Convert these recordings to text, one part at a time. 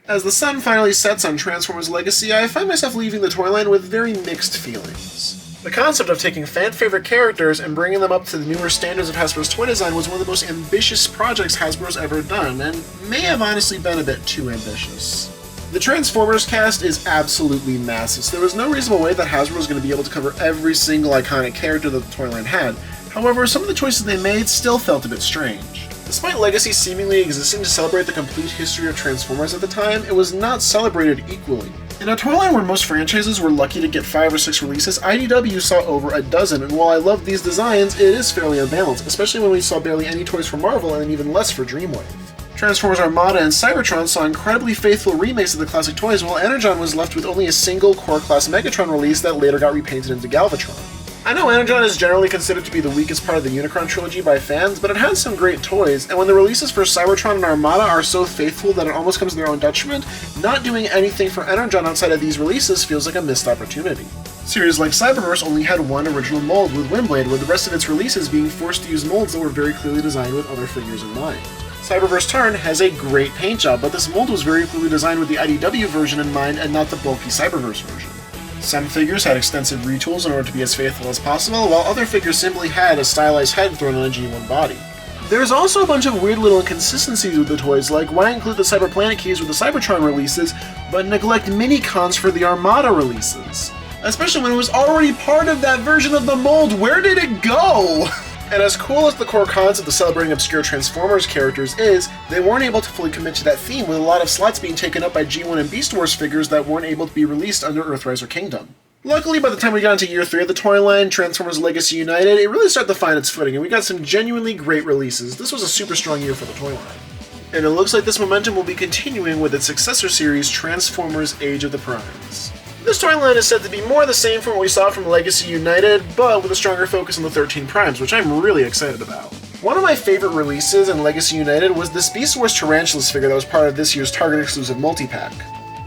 As the sun finally sets on Transformers Legacy, I find myself leaving the toy line with very mixed feelings. The concept of taking fan-favorite characters and bringing them up to the newer standards of Hasbro's toy design was one of the most ambitious projects Hasbro's ever done, and may have honestly been a bit too ambitious. The Transformers cast is absolutely massive, so there was no reasonable way that Hasbro was going to be able to cover every single iconic character that the toy line had. However, some of the choices they made still felt a bit strange. Despite Legacy seemingly existing to celebrate the complete history of Transformers at the time, it was not celebrated equally. In a toy line where most franchises were lucky to get 5 or 6 releases, IDW saw over a dozen, and while I love these designs, it is fairly unbalanced, especially when we saw barely any toys for Marvel and even less for Dreamwave. Transformers Armada and Cybertron saw incredibly faithful remakes of the classic toys, while Energon was left with only a single core-class Megatron release that later got repainted into Galvatron. I know Energon is generally considered to be the weakest part of the Unicron trilogy by fans, but it has some great toys, and when the releases for Cybertron and Armada are so faithful that it almost comes to their own detriment, not doing anything for Energon outside of these releases feels like a missed opportunity. Series like Cyberverse only had one original mold with Windblade, with the rest of its releases being forced to use molds that were very clearly designed with other figures in mind. Cyberverse Turn has a great paint job, but this mold was very clearly designed with the IDW version in mind and not the bulky Cyberverse version. Some figures had extensive retools in order to be as faithful as possible, while other figures simply had a stylized head thrown on a G1 body. There's also a bunch of weird little inconsistencies with the toys, like why include the Cyber Planet keys with the Cybertron releases, but neglect mini-cons for the Armada releases? Especially when it was already part of that version of the mold, where did it go? And as cool as the core concept of celebrating obscure Transformers characters is, they weren't able to fully commit to that theme, with a lot of slots being taken up by G1 and Beast Wars figures that weren't able to be released under Earthrise or Kingdom. Luckily, by the time we got into year 3 of the toy line, Transformers Legacy United, it really started to find its footing, and we got some genuinely great releases. This was a super strong year for the toy line. And it looks like this momentum will be continuing with its successor series, Transformers Age of the Primes. This toy line is said to be more the same from what we saw from Legacy United, but with a stronger focus on the 13 Primes, which I'm really excited about. One of my favorite releases in Legacy United was this Beast Wars Tarantulas figure that was part of this year's Target exclusive multi-pack.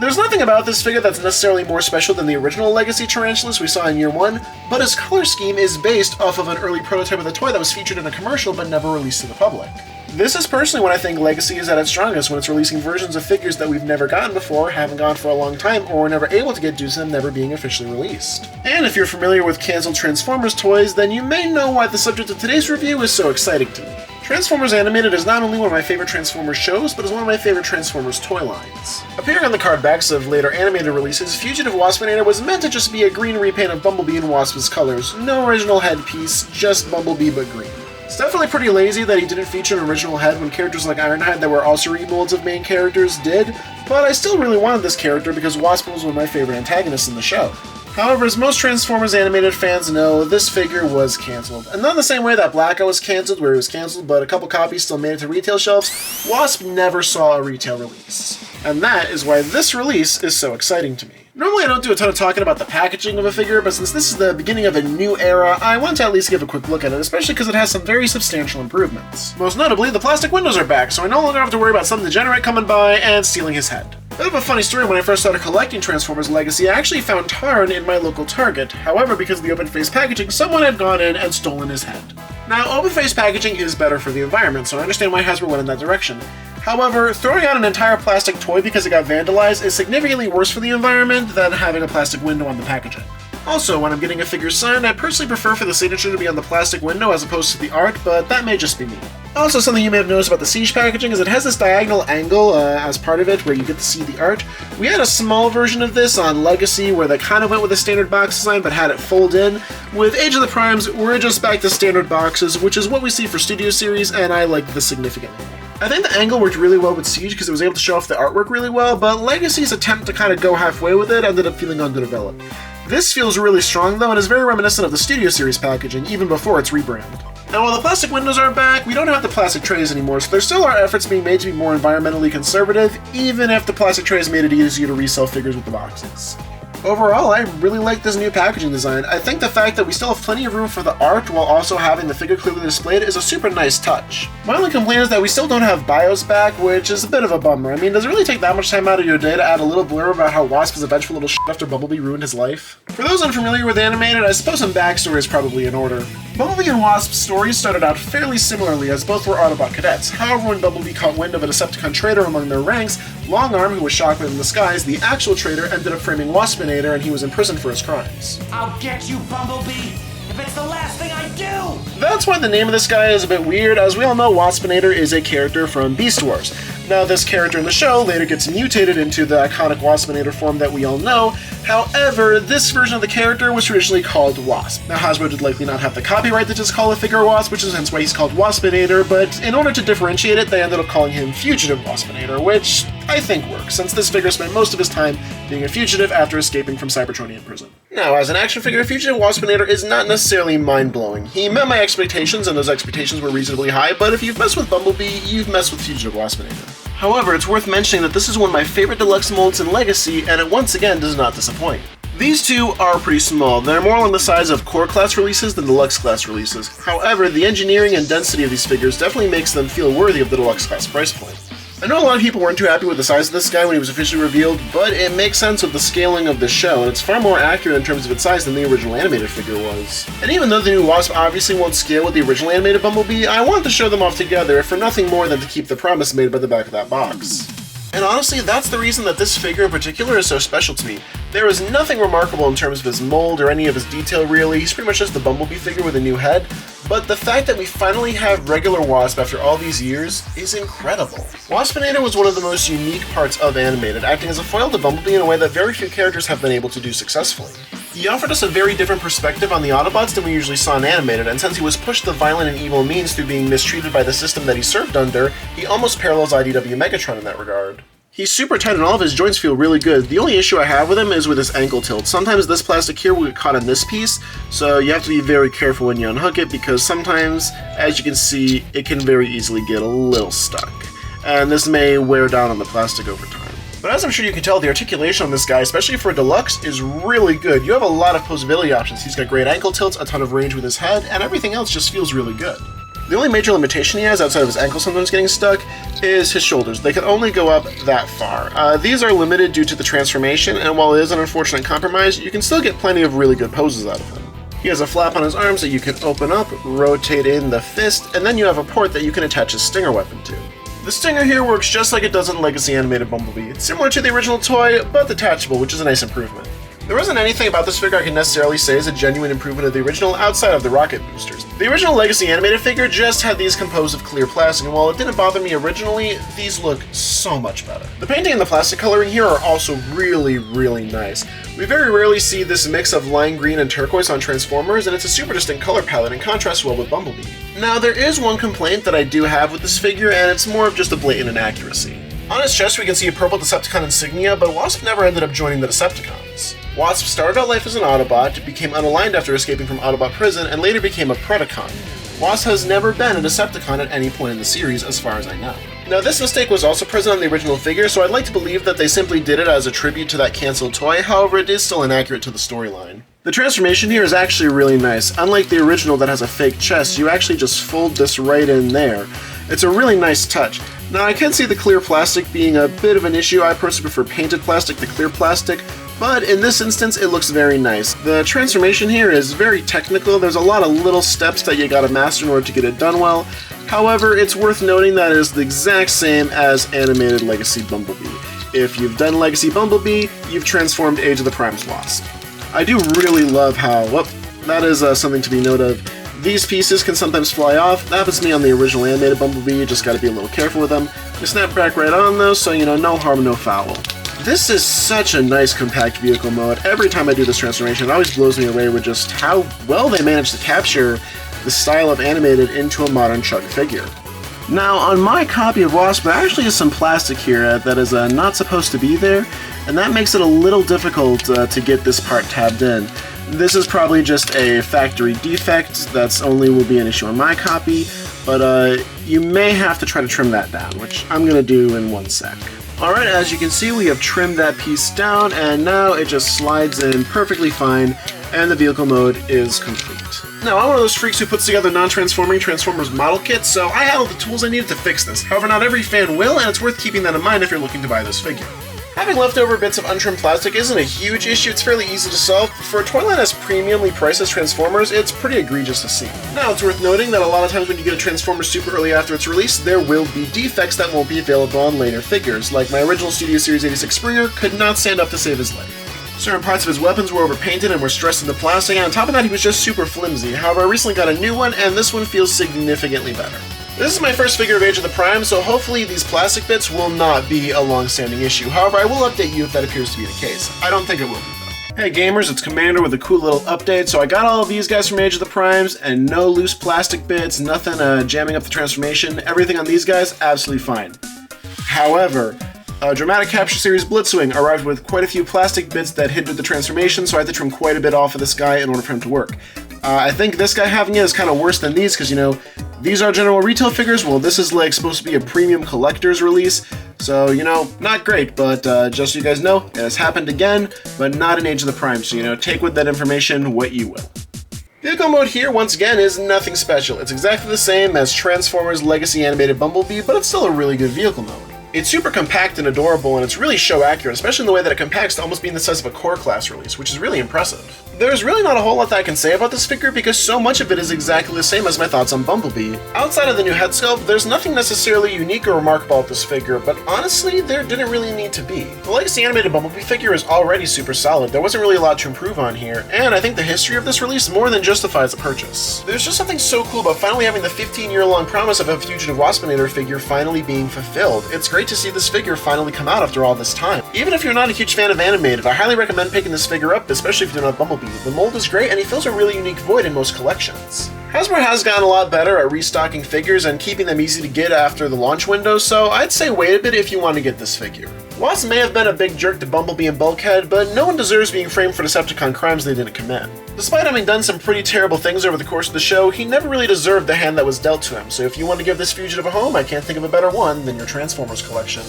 There's nothing about this figure that's necessarily more special than the original Legacy Tarantulas we saw in year 1, but his color scheme is based off of an early prototype of the toy that was featured in a commercial but never released to the public. This is personally when I think Legacy is at its strongest, when it's releasing versions of figures that we've never gotten before, haven't gone for a long time, or were never able to get due to them never being officially released. And if you're familiar with cancelled Transformers toys, then you may know why the subject of today's review is so exciting to me. Transformers Animated is not only one of my favorite Transformers shows, but is one of my favorite Transformers toy lines. Appearing on the card backs of later animated releases, Fugitive Waspinator was meant to just be a green repaint of Bumblebee and Wasp's colors. No original headpiece, just Bumblebee but green. It's definitely pretty lazy that he didn't feature an original head when characters like Ironhide that were also remolds of main characters did, but I still really wanted this character because Wasp was one of my favorite antagonists in the show. However, as most Transformers Animated fans know, this figure was cancelled. And not in the same way that Blackout was cancelled, where he was cancelled, but a couple copies still made it to retail shelves, Wasp never saw a retail release. And that is why this release is so exciting to me. Normally I don't do a ton of talking about the packaging of a figure, but since this is the beginning of a new era, I want to at least give a quick look at it, especially because it has some very substantial improvements. Most notably, the plastic windows are back, so I no longer have to worry about some degenerate coming by and stealing his head. Bit of a funny story, when I first started collecting Transformers Legacy, I actually found Tarn in my local Target. However, because of the open-face packaging, someone had gone in and stolen his head. Now, open-face packaging is better for the environment, so I understand why Hasbro went in that direction. However, throwing out an entire plastic toy because it got vandalized is significantly worse for the environment than having a plastic window on the packaging. Also, when I'm getting a figure signed, I personally prefer for the signature to be on the plastic window as opposed to the art, but that may just be me. Also, something you may have noticed about the Siege packaging is it has this diagonal angle as part of it where you get to see the art. We had a small version of this on Legacy where they kind of went with a standard box design but had it fold in. With Age of the Primes, we're just back to standard boxes, which is what we see for Studio Series, and I like this significantly more. I think the angle worked really well with Siege because it was able to show off the artwork really well, but Legacy's attempt to kind of go halfway with it ended up feeling underdeveloped. This feels really strong though and is very reminiscent of the Studio Series packaging, even before its rebrand. And while the plastic windows are back, we don't have the plastic trays anymore, so there still are efforts being made to be more environmentally conservative, even if the plastic trays made it easier to resell figures with the boxes. Overall, I really like this new packaging design. I think the fact that we still have plenty of room for the art while also having the figure clearly displayed is a super nice touch. My only complaint is that we still don't have bios back, which is a bit of a bummer. I mean, does it really take that much time out of your day to add a little blurb about how Wasp is a vengeful little shit after Bumblebee ruined his life? For those unfamiliar with Animated, I suppose some backstory is probably in order. Bumblebee and Wasp's stories started out fairly similarly, as both were Autobot cadets. However, when Bumblebee caught wind of a Decepticon traitor among their ranks, Longarm, who was Shockman in disguise, the actual traitor, ended up framing Waspinator and he was imprisoned for his crimes. I'll get you, Bumblebee, if it's the last thing I do! That's why the name of this guy is a bit weird. As we all know, Waspinator is a character from Beast Wars. Now, this character in the show later gets mutated into the iconic Waspinator form that we all know. However, this version of the character was traditionally called Wasp. Now, Hasbro did likely not have the copyright to just call a figure Wasp, which is hence why he's called Waspinator, but in order to differentiate it, they ended up calling him Fugitive Waspinator, which I think works, since this figure spent most of his time being a fugitive after escaping from Cybertronian prison. Now, as an action figure, Fugitive Waspinator is not necessarily mind-blowing. He met my expectations, and those expectations were reasonably high, but if you've messed with Bumblebee, you've messed with Fugitive Waspinator. However, it's worth mentioning that this is one of my favorite deluxe molds in Legacy, and it once again does not disappoint. These two are pretty small. They're more along the size of core class releases than deluxe class releases. However, the engineering and density of these figures definitely makes them feel worthy of the deluxe class price point. I know a lot of people weren't too happy with the size of this guy when he was officially revealed, but it makes sense with the scaling of the show, and it's far more accurate in terms of its size than the original animated figure was. And even though the new Wasp obviously won't scale with the original animated Bumblebee, I wanted to show them off together, for nothing more than to keep the promise made by the back of that box. And honestly, that's the reason that this figure in particular is so special to me. There is nothing remarkable in terms of his mold or any of his detail really, he's pretty much just the Bumblebee figure with a new head, but the fact that we finally have regular Wasp after all these years is incredible. Waspinator was one of the most unique parts of animated, acting as a foil to Bumblebee in a way that very few characters have been able to do successfully. He offered us a very different perspective on the Autobots than we usually saw in animated, and since he was pushed to violent and evil means through being mistreated by the system that he served under, he almost parallels IDW Megatron in that regard. He's super tight and all of his joints feel really good. The only issue I have with him is with his ankle tilt. Sometimes this plastic here will get caught in this piece, so you have to be very careful when you unhook it because sometimes, as you can see, it can very easily get a little stuck. And this may wear down on the plastic over time. But as I'm sure you can tell, the articulation on this guy, especially for a deluxe, is really good. You have a lot of posability options. He's got great ankle tilts, a ton of range with his head, and everything else just feels really good. The only major limitation he has, outside of his ankle sometimes getting stuck, is his shoulders. They can only go up that far. These are limited due to the transformation, and while it is an unfortunate compromise, you can still get plenty of really good poses out of him. He has a flap on his arms that you can open up, rotate in the fist, and then you have a port that you can attach his stinger weapon to. The stinger here works just like it does in Legacy Animated Bumblebee. It's similar to the original toy, but detachable, which is a nice improvement. There isn't anything about this figure I can necessarily say is a genuine improvement of the original outside of the rocket boosters. The original Legacy animated figure just had these composed of clear plastic, and while it didn't bother me originally, these look so much better. The painting and the plastic coloring here are also really, really nice. We very rarely see this mix of lime green and turquoise on Transformers, and it's a super distinct color palette and contrasts well with Bumblebee. Now, there is one complaint that I do have with this figure, and it's more of just a blatant inaccuracy. On his chest we can see a purple Decepticon insignia, but Wasp never ended up joining the Decepticons. Wasp started out life as an Autobot, became unaligned after escaping from Autobot prison, and later became a Predacon. Wasp has never been a Decepticon at any point in the series, as far as I know. Now, this mistake was also present on the original figure, so I'd like to believe that they simply did it as a tribute to that cancelled toy, however it is still inaccurate to the storyline. The transformation here is actually really nice. Unlike the original that has a fake chest, you actually just fold this right in there. It's a really nice touch. Now, I can see the clear plastic being a bit of an issue. I personally prefer painted plastic to clear plastic, but in this instance, it looks very nice. The transformation here is very technical. There's a lot of little steps that you gotta master in order to get it done well. However, it's worth noting that it is the exact same as animated Legacy Bumblebee. If you've done Legacy Bumblebee, you've transformed Age of the Prime's Wasp. I do really love how, well, that is something to be noted of. These pieces can sometimes fly off. That happens to me on the original animated Bumblebee, you just gotta be a little careful with them. You snap back right on though, so no harm, no foul. This is such a nice compact vehicle mode. Every time I do this transformation, it always blows me away with just how well they managed to capture the style of animated into a modern Chug figure. Now, on my copy of Wasp, there actually is some plastic here that is not supposed to be there, and that makes it a little difficult to get this part tabbed in. This is probably just a factory defect that's only will be an issue on my copy, but you may have to try to trim that down, which I'm going to do in one sec. Alright, as you can see, we have trimmed that piece down, and now it just slides in perfectly fine, and the vehicle mode is complete. Now, I'm one of those freaks who puts together non-transforming Transformers model kits, so I had all the tools I needed to fix this. However, not every fan will, and it's worth keeping that in mind if you're looking to buy this figure. Having leftover bits of untrimmed plastic isn't a huge issue, it's fairly easy to solve, but for a toy line as premiumly priced as Transformers, it's pretty egregious to see. Now, it's worth noting that a lot of times when you get a Transformer super early after its release, there will be defects that won't be available on later figures, like my original Studio Series 86 Springer could not stand up to save his life. Certain parts of his weapons were overpainted and were stressed into plastic, and on top of that he was just super flimsy. However, I recently got a new one, and this one feels significantly better. This is my first figure of Age of the Prime, so hopefully these plastic bits will not be a long-standing issue. However, I will update you if that appears to be the case. I don't think it will be, though. Hey gamers, it's Commander with a cool little update. So I got all of these guys from Age of the Primes, and no loose plastic bits, nothing jamming up the transformation. Everything on these guys, absolutely fine. However, Dramatic Capture Series Blitzwing arrived with quite a few plastic bits that hindered the transformation, so I had to trim quite a bit off of this guy in order for him to work. I think this guy having it is kind of worse than these, because, you know, these are general retail figures, well, this is like supposed to be a premium collector's release, so, you know, not great, but just so you guys know, it has happened again, but not in Age of the Prime, so, you know, take with that information what you will. Vehicle mode here, once again, is nothing special. It's exactly the same as Transformers Legacy Animated Bumblebee, but it's still a really good vehicle mode. It's super compact and adorable, and it's really show accurate, especially in the way that it compacts to almost being the size of a core class release, which is really impressive. There's really not a whole lot that I can say about this figure because so much of it is exactly the same as my thoughts on Bumblebee. Outside of the new head sculpt, there's nothing necessarily unique or remarkable about this figure, but honestly, there didn't really need to be. The Legacy Animated Bumblebee figure is already super solid, there wasn't really a lot to improve on here, and I think the history of this release more than justifies the purchase. There's just something so cool about finally having the 15-year-long promise of a Fugitive Waspinator figure finally being fulfilled. It's great to see this figure finally come out after all this time. Even if you're not a huge fan of animated, I highly recommend picking this figure up, especially if you don't have Bumblebee. The mold is great, and he fills a really unique void in most collections. Hasbro has gotten a lot better at restocking figures and keeping them easy to get after the launch window, so I'd say wait a bit if you want to get this figure. Wasp may have been a big jerk to Bumblebee and Bulkhead, but no one deserves being framed for Decepticon crimes they didn't commit. Despite having done some pretty terrible things over the course of the show, he never really deserved the hand that was dealt to him, so if you want to give this Fugitive a home, I can't think of a better one than your Transformers collection.